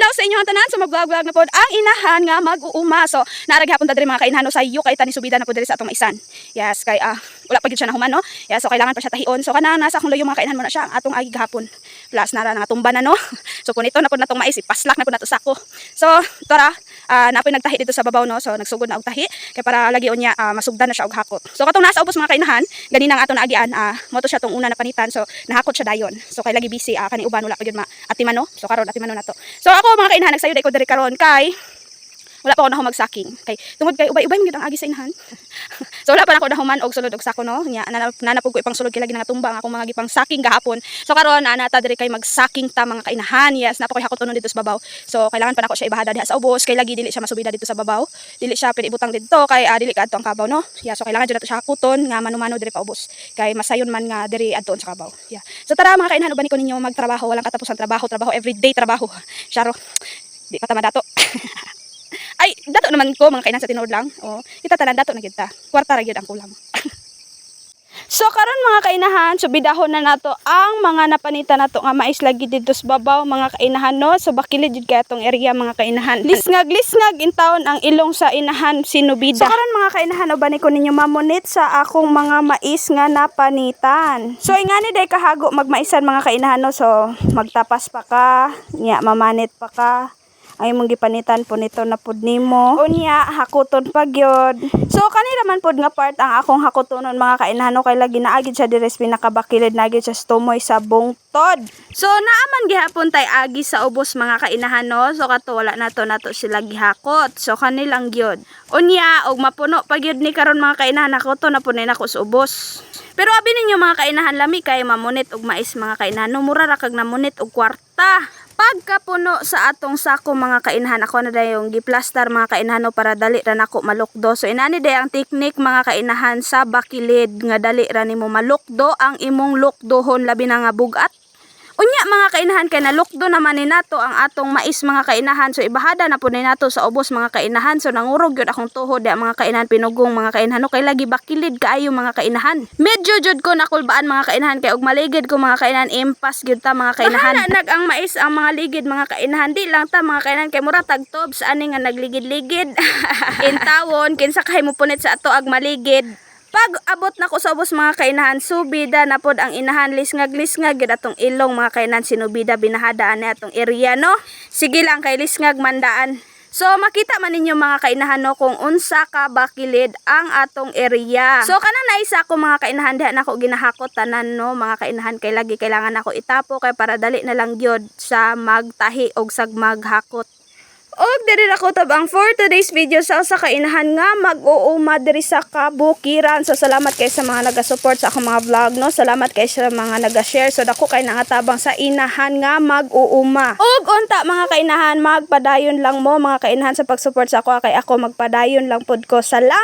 adlaw sa inyong tanan, so mag-vlog na pod ang inahan nga mag-uuma. So naarag hapon ta diri mga kainahan no sa iyo kay tani subida na pod diri sa atong maisan. Yes, kay wala pa gyud siya nahuman no. Yes, so kailangan pa siya tahion. So kana nasa akong loyo mga kainahan mo na siya ang atong agi gahapon. Plus nara nga tumba na no. So kun ito na pod natong mais ipaslak na pod nato sako. So tara, napoy nagtahi dito sa babaw no. So nagsugod na og tahi kay para lagi unya masugdan na siya og hakot. So katong nasa ubos mga kainahan, ganina ang aton naagian mo to siya tong una na panitan. So nahakot siya dayon. So kay lagi busy kani uban wala pa gyud atiman no. So karon atiman na to. So ako mga kainahan nagsayo dai ko diri karon kay wala pa ako na magsaking. Kay tungod kay ubay-ubay gyud ang agi sa inahan. So wala pa na ako nahuman og sulod og sako no. Nya nanapog ko ipang sulod kay lagi nga tumba ang akong mga gipang saking gahapon. So karon nata diri kay magsaking ta mga kainahan. Yes, napa koy hakoton dito sa babaw. So kailangan pa nako siya ibahada diha sa ubos kay lagi dili siya masubida dito sa babaw. Dili siya pwede ibutang dito kay dili kadto ang kabaw no. Yeah, so kailangan jud nato siya hakoton nga mano-mano diri pa ubos. Kay masayon man nga diri adton sa kabaw. Yeah. So tara mga kainahan uban ko ninyo magtrabaho, walang katapusan trabaho, everyday trabaho. Syaro. Di pa tama dato. Ay, dato naman ko mga kainan sa tinuod lang. Oh, kita tanan dato na kita. Kwarta ra gyud ang kulang. So karon mga kainahan, so bidahon na nato ang mga napanita nato nga mais lagi dito sa babaw mga kainahan no. So bakilid jud kay atong area mga kainahan. Lisngag in taon ang ilong sa inahan sinubida. So karon mga kainahan uban ko ninyo mamunit sa akong mga mais nga napanitan. So ingani day kahago magmaisan mga kainahan no. So magtapas pa ka, nya mamanit pa ka. Ay mong gipanitan po nito na pod nimo. Unya hakuton pa gyud. So kanila man pod nga part ang akong hakutonon mga kainahan kay lagi naagid siya diri sa pinakabakilid naagid siya tumoy sa bungtod. So naaman gihapon tay agi sa ubos mga kainahan no. So kato wala nato sila gihakot. So kanilang gyud. Unya og mapuno pa gyud ni karon mga kainahan hakuto na pod nako sa ubos. Pero abi ninyo mga kainahan lami kay mamunit og mais mga kainahan no. Mura ra kag namunit og kwarta. Pagkapuno sa atong sako mga kainahan ako na dayong giplastar mga kainahan no, para dali ra nako malukdo. So inani day ang teknik mga kainahan sa bakilid nga dali ra nimo malukdo ang imong lukdohon labi na nga bugat. Unya mga kainahan kay nalukdo naman ni nato ang atong mais mga kainahan. So ibahada na po ni nato sa ubos mga kainahan. So nangurog yun akong tuhod ya mga kainahan pinugong mga kainahan. No, kay lagi bakilid kaayo mga kainahan. Medyo jud ko nakulbaan mga kainahan kay og maligid ko mga kainahan impas gyud ta mga kainahan. Bahala nag ang mais ang mga ligid mga kainahan. Di lang ta mga kainahan kay mura tagtob sa ani nga nagligid-ligid. Intawon kinsa kay mo punit sa ato ag maligid. Pag abot na ko sa ubos mga kainahan, subida na pod ang inahan lisngag gid atong ilong mga kainahan sinubida binahadaan ni atong area no. Sige lang kay lisngag mandaan. So makita man ninyo mga kainahan no kung unsa ka bakilid ang atong area. So kana naisa ko mga kainahan diha nako ginahakot tanan no mga kainahan kay lagi kailangan ako itapo kay para dali na lang gyud sa magtahi og sag maghakot. Og diri ra ko tabang for today's video sa kainahan nga mag-uuma diri sa kabukiran. So salamat kay sa mga naga-support sa akong mga vlog no. Salamat kay sa mga naga-share. So dako kay nangatabang sa inahan nga mag-uuma. Og unta mga kainahan magpadayon lang mo mga kainahan sa pag-support sa ako kay ako magpadayon lang pod ko. Salamat.